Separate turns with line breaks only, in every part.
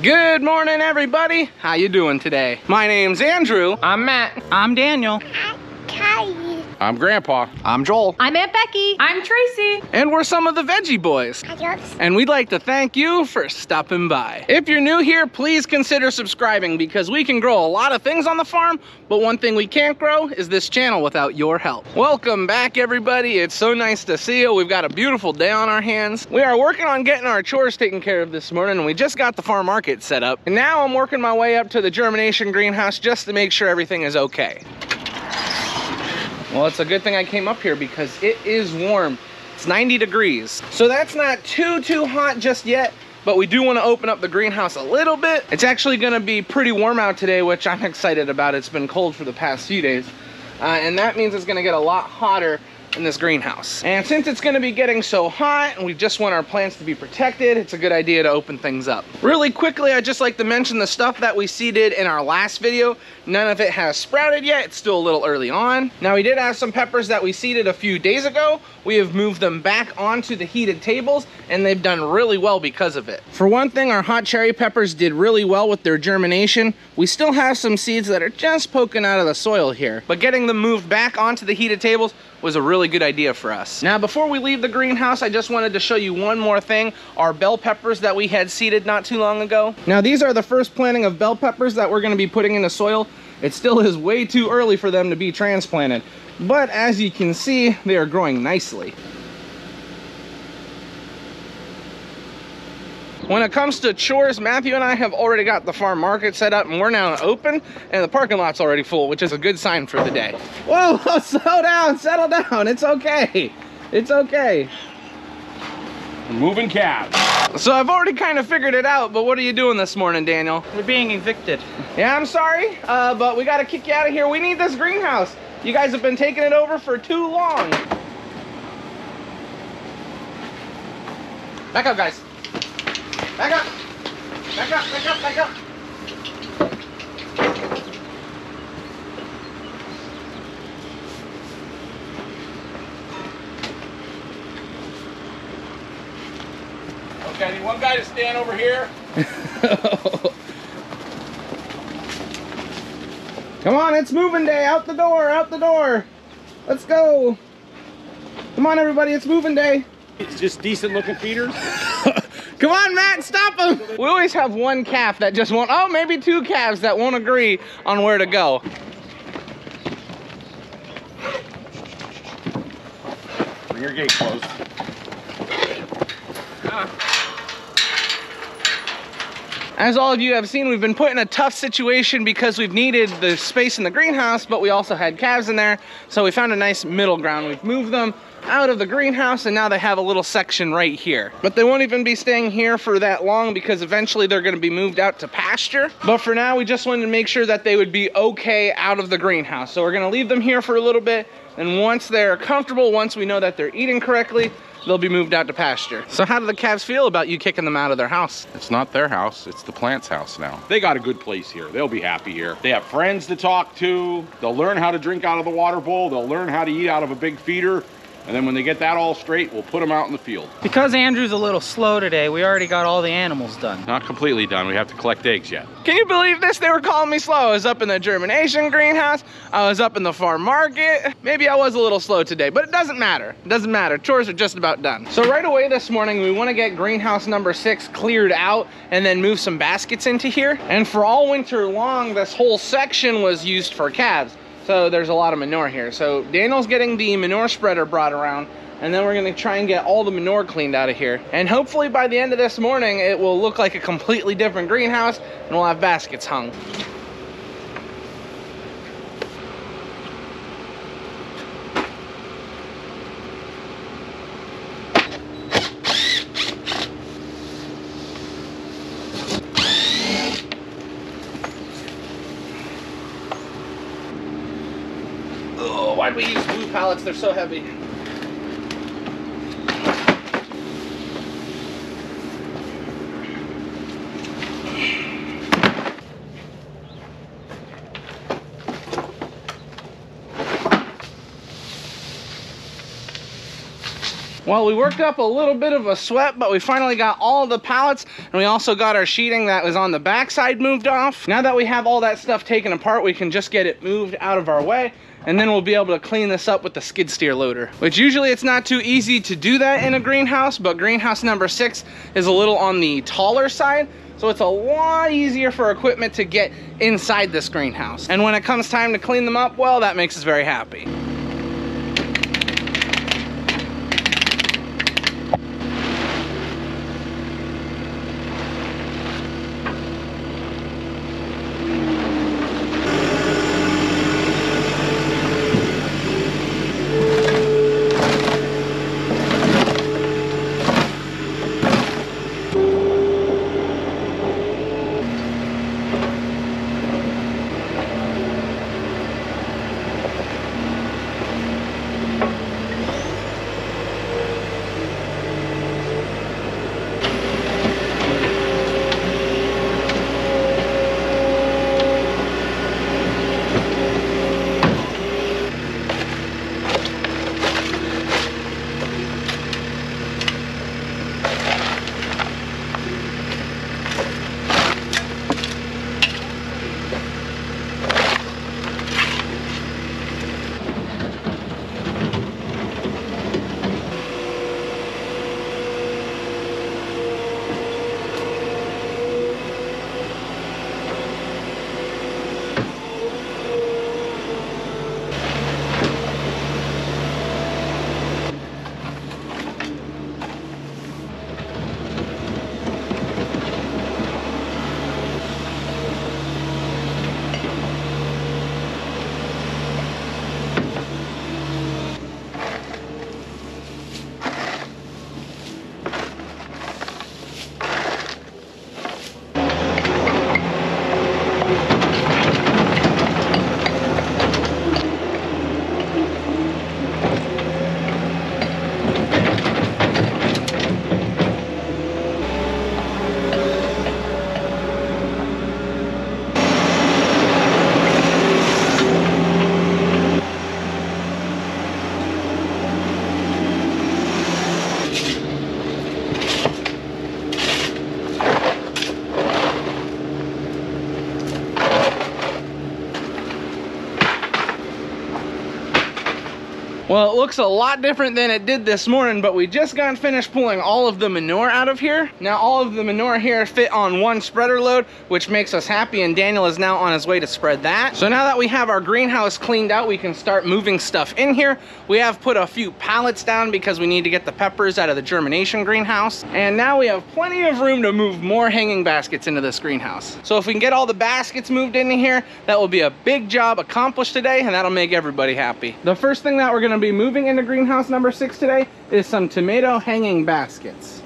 Good morning, everybody. How you doing today? My name's Andrew.
I'm Matt. I'm Daniel.
I'm Grandpa.
I'm Joel.
I'm Aunt Becky.
I'm Tracy.
And we're some of the Veggie Boys. And we'd like to thank you for stopping by. If you're new here, please consider subscribing because we can grow a lot of things on the farm, but one thing we can't grow is this channel without your help. Welcome back, everybody. It's so nice to see you. We've got a beautiful day on our hands. We are working on getting our chores taken care of this morning, and we just got the farm market set up. And now I'm working my way up to the germination greenhouse just to make sure everything is okay. Well, it's a good thing I came up here because it is warm. It's 90 degrees. So that's not too hot just yet, but we do want to open up the greenhouse a little bit. It's actually going to be pretty warm out today, which I'm excited about. It's been cold for the past few days. And that means it's going to get a lot hotter in this greenhouse. And since it's going to be getting so hot and we just want our plants to be protected, it's a good idea to open things up. Really quickly, I'd just like to mention the stuff that we seeded in our last video. None of it has sprouted yet. It's still a little early on. Now, we did have some peppers that we seeded a few days ago. We have moved them back onto the heated tables and they've done really well because of it. For one thing, our hot cherry peppers did really well with their germination. We still have some seeds that are just poking out of the soil here, but getting them moved back onto the heated tables was a really good idea for us. Now, before we leave the greenhouse, I just wanted to show you one more thing, our bell peppers that we had seeded not too long ago. Now, these are the first planting of bell peppers that we're gonna be putting into soil. It still is way too early for them to be transplanted, but as you can see, they are growing nicely. When it comes to chores, Matthew and I have already got the farm market set up and we're now open and the parking lot's already full, which is a good sign for the day. Whoa, slow down, settle down, it's okay. It's okay.
We're moving calves.
So I've already kind of figured it out, but what are you doing this morning, Daniel?
We're being evicted.
Yeah, I'm sorry, but we gotta kick you out of here. We need this greenhouse. You guys have been taking it over for too long. Back up, guys. Back up! Back up, back up, back up!
Okay, I need one guy to stand over here.
Come on, it's moving day. Out the door, out the door. Let's go. Come on, everybody, it's moving day.
It's just decent looking feeders.
Come on, Matt, stop him. We always have one calf that just won't, oh, maybe two calves that won't agree on where to go.
Bring your gate closed.
As all of you have seen, we've been put in a tough situation because we've needed the space in the greenhouse, but we also had calves in there. So we found a nice middle ground. We've moved them out of the greenhouse and now they have a little section right here. But they won't even be staying here for that long because eventually they're gonna be moved out to pasture. But for now, we just wanted to make sure that they would be okay out of the greenhouse. So we're gonna leave them here for a little bit. And once they're comfortable, once we know that they're eating correctly, they'll be moved out to pasture. So how do the calves feel about you kicking them out of their house?
It's not their house, it's the plant's house now. They got a good place here. They'll be happy here. They have friends to talk to. They'll learn how to drink out of the water bowl. They'll learn how to eat out of a big feeder. And then when they get that all straight, we'll put them out in the field.
Because Andrew's a little slow today, we already got all the animals done.
Not completely done. We have to collect eggs yet.
Can you believe this? They were calling me slow. I was up in the germination greenhouse. I was up in the farm market. Maybe I was a little slow today, but it doesn't matter. It doesn't matter. Chores are just about done. So right away this morning, we want to get greenhouse number 6 cleared out and then move some baskets into here. And for all winter long, this whole section was used for calves. So there's a lot of manure here. So Daniel's getting the manure spreader brought around and then we're gonna try and get all the manure cleaned out of here. And hopefully by the end of this morning, it will look like a completely different greenhouse and we'll have baskets hung. Oh, why'd we use blue pallets? They're so heavy. Well, we worked up a little bit of a sweat, but we finally got all the pallets, and we also got our sheeting that was on the backside moved off. Now that we have all that stuff taken apart, we can just get it moved out of our way, and then we'll be able to clean this up with the skid steer loader. Which usually it's not too easy to do that in a greenhouse, but greenhouse number 6 is a little on the taller side, so it's a lot easier for equipment to get inside this greenhouse. And when it comes time to clean them up, well, that makes us very happy. Well, it looks a lot different than it did this morning, but we just got finished pulling all of the manure out of here. Now all of the manure here fit on one spreader load, which makes us happy, and Daniel is now on his way to spread that. So now that we have our greenhouse cleaned out, we can start moving stuff in here. We have put a few pallets down because we need to get the peppers out of the germination greenhouse. And now we have plenty of room to move more hanging baskets into this greenhouse. So if we can get all the baskets moved into here, that will be a big job accomplished today, and that'll make everybody happy. The first thing that we're gonna be moving into greenhouse number 6 today is some tomato hanging baskets.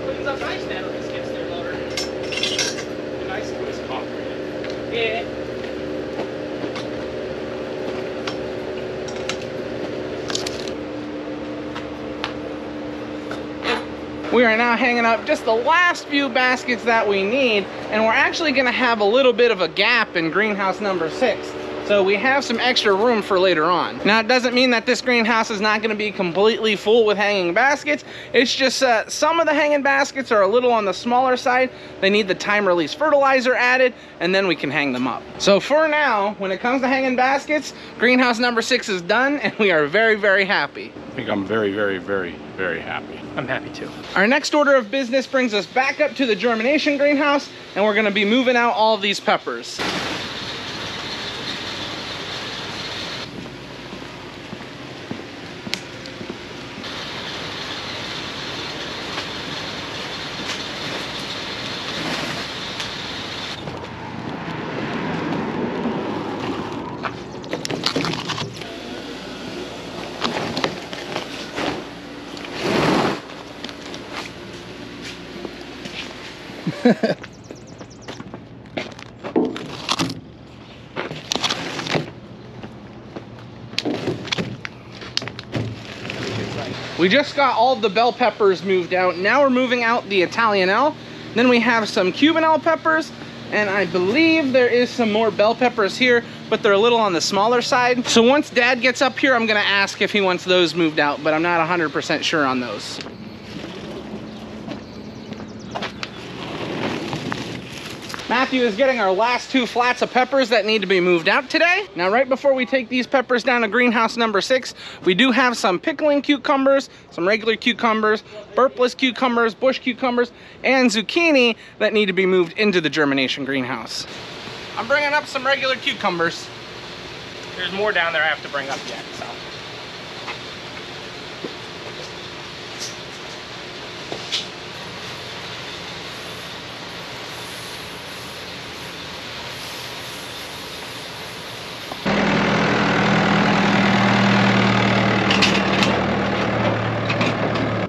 Cleans up nice now with this skid steer loader.
Nice to this concrete.
Yeah. We are now hanging up just the last few baskets that we need, and we're actually gonna have a little bit of a gap in greenhouse number 6. So we have some extra room for later on. Now it doesn't mean that this greenhouse is not gonna be completely full with hanging baskets. It's just some of the hanging baskets are a little on the smaller side. They need the time release fertilizer added, and then we can hang them up. So for now, when it comes to hanging baskets, greenhouse number 6 is done, and we are very, very happy.
I think I'm very, very, very, very happy.
I'm happy too.
Our next order of business brings us back up to the germination greenhouse, and we're gonna be moving out all of these peppers. We just got all of the bell peppers moved out. Now we're moving out the Italianelle. Then we have some Cubanelle peppers, and I believe there is some more bell peppers here, but they're a little on the smaller side. So once Dad gets up here, I'm gonna ask if he wants those moved out, but I'm not 100% sure on those. Matthew is getting our last 2 flats of peppers that need to be moved out today. Now, right before we take these peppers down to greenhouse number 6, we do have some pickling cucumbers, some regular cucumbers, burpless cucumbers, bush cucumbers, and zucchini that need to be moved into the germination greenhouse. I'm bringing up some regular cucumbers. There's more down there I have to bring up yet, so.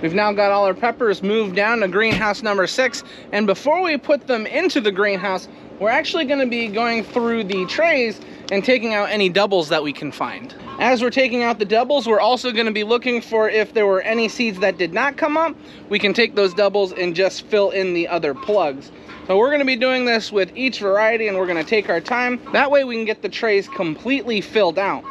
We've now got all our peppers moved down to greenhouse number 6, and before we put them into the greenhouse, we're actually going to be going through the trays and taking out any doubles that we can find. As we're taking out the doubles, we're also going to be looking for if there were any seeds that did not come up. We can take those doubles and just fill in the other plugs. So we're going to be doing this with each variety, and we're going to take our time. That way we can get the trays completely filled out.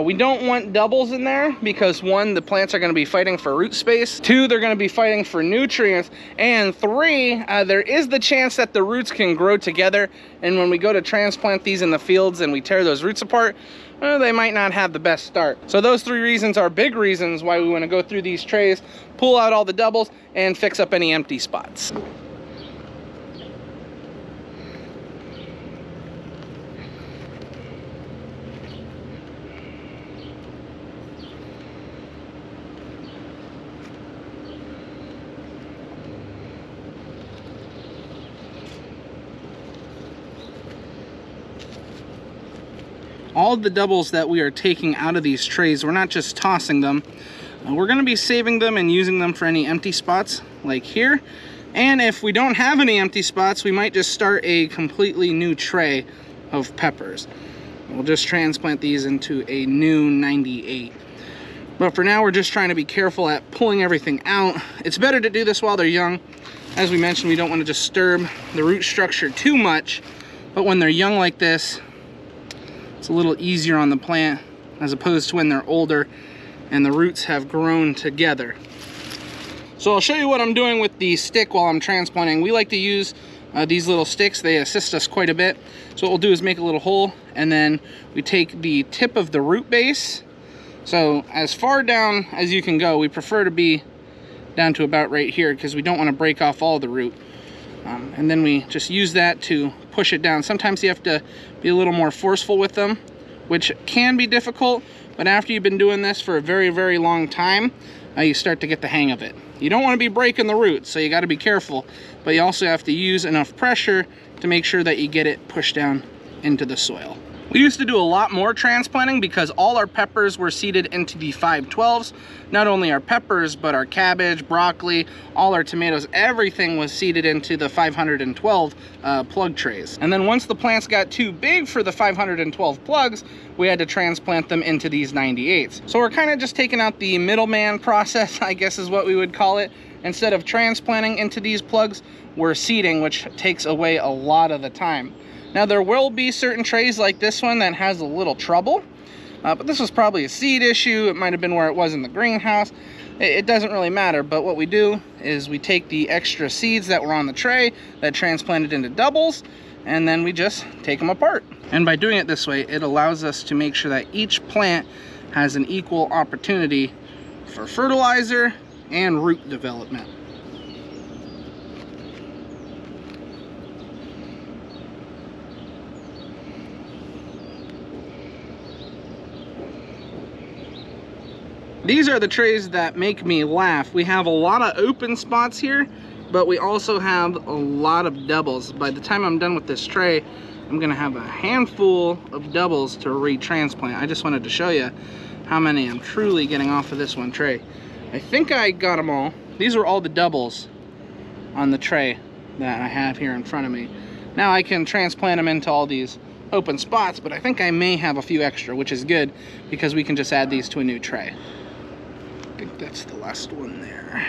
We don't want doubles in there because 1, the plants are going to be fighting for root space. 2, they're going to be fighting for nutrients. And 3, there is the chance that the roots can grow together. And when we go to transplant these in the fields and we tear those roots apart, they might not have the best start. So those 3 reasons are big reasons why we want to go through these trays, pull out all the doubles, and fix up any empty spots. All the doubles that we are taking out of these trays, we're not just tossing them. We're going to be saving them and using them for any empty spots like here. And if we don't have any empty spots, we might just start a completely new tray of peppers. We'll just transplant these into a new 98. But for now, we're just trying to be careful at pulling everything out. It's better to do this while they're young. As we mentioned, we don't want to disturb the root structure too much. But when they're young like this, it's a little easier on the plant as opposed to when they're older and the roots have grown together. So I'll show you what I'm doing with the stick while I'm transplanting. We like to use these little sticks. They assist us quite a bit. So what we'll do is make a little hole, and then we take the tip of the root base. So as far down as you can go, we prefer to be down to about right here because we don't want to break off all the root. And then we just use that to push it down. Sometimes you have to be a little more forceful with them, which can be difficult, but after you've been doing this for a very, very long time, you start to get the hang of it. You don't want to be breaking the roots, so you got to be careful, but you also have to use enough pressure to make sure that you get it pushed down into the soil. We used to do a lot more transplanting because all our peppers were seeded into the 512s. Not only our peppers, but our cabbage, broccoli, all our tomatoes, everything was seeded into the 512 plug trays. And then once the plants got too big for the 512 plugs, we had to transplant them into these 98s. So we're kind of just taking out the middleman process, I guess is what we would call it. Instead of transplanting into these plugs, we're seeding, which takes away a lot of the time. Now there will be certain trays like this one that has a little trouble, but this was probably a seed issue. It might have been where it was in the greenhouse. It doesn't really matter, but what we do is we take the extra seeds that were on the tray that transplanted into doubles, and then we just take them apart. And by doing it this way, it allows us to make sure that each plant has an equal opportunity for fertilizer and root development. These are the trays that make me laugh. We have a lot of open spots here, but we also have a lot of doubles. By the time I'm done with this tray, I'm gonna have a handful of doubles to retransplant. I just wanted to show you how many I'm truly getting off of this one tray. I think I got them all. These are all the doubles on the tray that I have here in front of me. Now I can transplant them into all these open spots, but I think I may have a few extra, which is good because we can just add these to a new tray. think that's the last one there.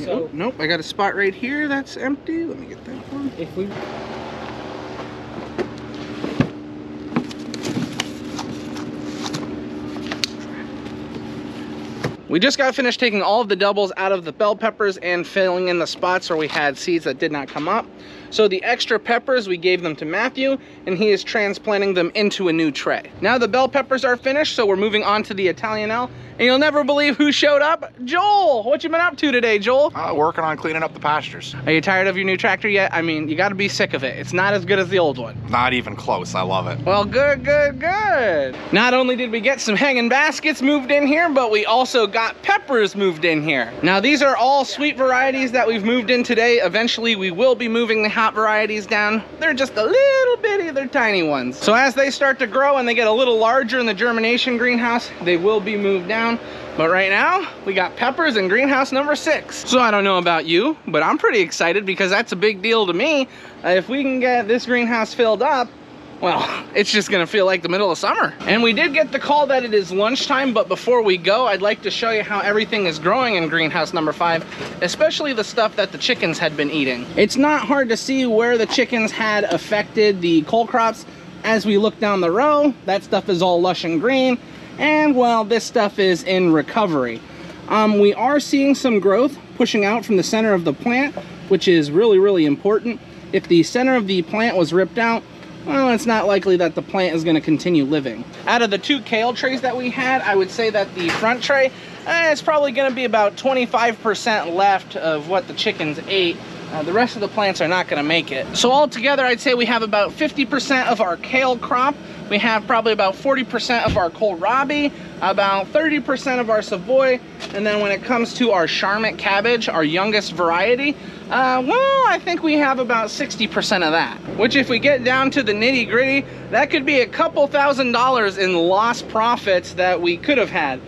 So,
oh, nope, I got a spot right here that's empty. Let me get that one.
if we...
We just got finished taking all of the doubles out of the bell peppers and filling in the spots where we had seeds that did not come up. So the extra peppers, we gave them to Matthew, and he is transplanting them into a new tray. Now the bell peppers are finished, so we're moving on to the Italianelle. And you'll never believe who showed up. Joel! What you been up to today, Joel?
Working on cleaning up the pastures.
Are you tired of your new tractor yet? I mean, you gotta be sick of it. It's not as good as the old one.
Not even close. I love it.
Well, good, good, good. Not only did we get some hanging baskets moved in here, but we also got peppers moved in here. Now, these are all sweet varieties that we've moved in today. Eventually, we will be moving the hot varieties down. They're just a little bitty, they're tiny ones. So as they start to grow and they get a little larger in the germination greenhouse, they will be moved down. But right now, we got peppers in greenhouse number 6. So I don't know about you, but I'm pretty excited because that's a big deal to me. If we can get this greenhouse filled up, well, it's just gonna feel like the middle of summer. And we did get the call that it is lunchtime, but before we go, I'd like to show you how everything is growing in greenhouse number 5, especially the stuff that the chickens had been eating. It's not hard to see where the chickens had affected the cole crops. As we look down the row, that stuff is all lush and green. And well, this stuff is in recovery. We are seeing some growth pushing out from the center of the plant, which is really, really important. If the center of the plant was ripped out, well, it's not likely that the plant is going to continue living. Out of the 2 kale trays that we had, I would say that the front tray, it's probably going to be about 25% left of what the chickens ate. The rest of the plants are not going to make it. So altogether, I'd say we have about 50% of our kale crop. We have probably about 40% of our kohlrabi, about 30% of our savoy, and then when it comes to our Charlotte cabbage, our youngest variety, well, I think we have about 60% of that. Which, if we get down to the nitty gritty, that could be a couple $1,000s in lost profits that we could have had.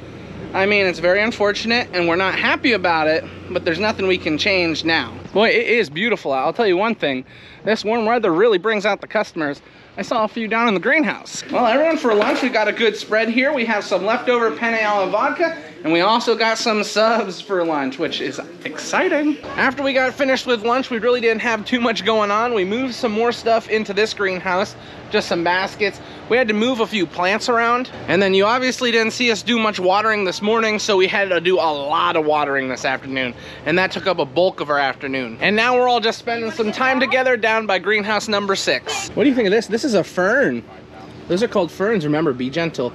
I mean, it's very unfortunate and we're not happy about it, but there's nothing we can change now. Boy, it is beautiful out. I'll tell you one thing, this warm weather really brings out the customers. I saw a few down in the greenhouse. Well, everyone, for lunch, we got a good spread here. We have some leftover penne alla vodka, and we also got some subs for lunch, which is exciting. After we got finished with lunch, we really didn't have too much going on. We moved some more stuff into this greenhouse, just some baskets. We had to move a few plants around, and then you obviously didn't see us do much watering this morning, so we had to do a lot of watering this afternoon, and that took up a bulk of our afternoon. And now we're all just spending some time together down by greenhouse number 6. What do you think of this? This is a fern. Those are called ferns, remember, be gentle.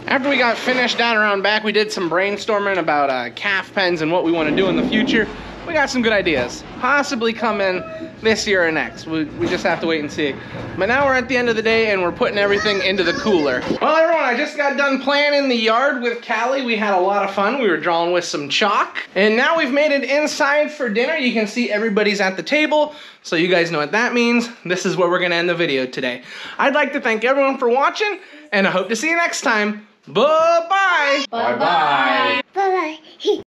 After we got finished down around back, we did some brainstorming about calf pens and what we want to do in the future. We got some good ideas, possibly coming this year or next. We just have to wait and see. But now we're at the end of the day and we're putting everything into the cooler. Well, everyone, I just got done playing in the yard with Callie. We had a lot of fun. We were drawing with some chalk. And now we've made it inside for dinner. You can see everybody's at the table, so you guys know what that means. This is where we're gonna end the video today. I'd like to thank everyone for watching, and I hope to see you next time. Bye-bye.
Bye-bye.
Bye-bye.